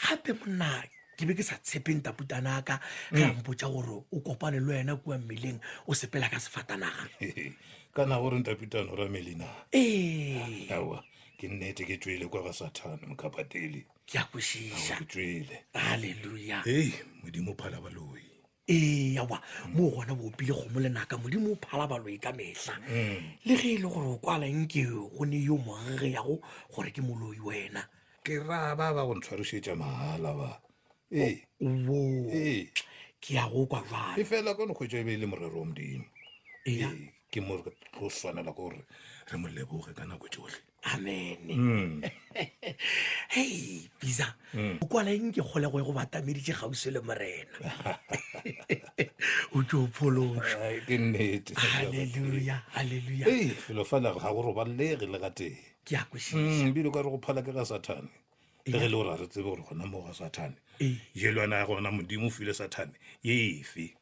gape monna ke be ke sa tshepeng taputana ka ga mpotsa gore o kopane le wena kua mmeleng o sepela ka sefatanaga kana gore ntapitano ra melina ee awa ke nnete ke tswele kwa ga Sathane mokapateli ke a kwešiša ke tswele halleluja modimo phala baloi ee awa mo gona boopile kgomo lenaka modimo o phala baloi ka mehla le ge e le gore o kwala nke go ne yo mogege yago gore ke moloi wena ke ra ba go ntshwarišetša mahala ba wo ke ya go kwa jalo e fela ka nokgwetša e be e le morero wa modimo Eya. ke mo re tlo swanela ke gore re mo leboge ka nako tsohle amen hei bisa o kwala eng ke kgole go batameditše kgausi le morena o tšo phološwa Ai, ke nnete halleluja halleluja felo fela ga go robalege le gatee ke a kwešiša bile ka re go phala ke ga Sathane le ge le gore a re tsebe gore gona mo ga Sathane Ee. jelwana ya gona modimo o file Sathane ye efe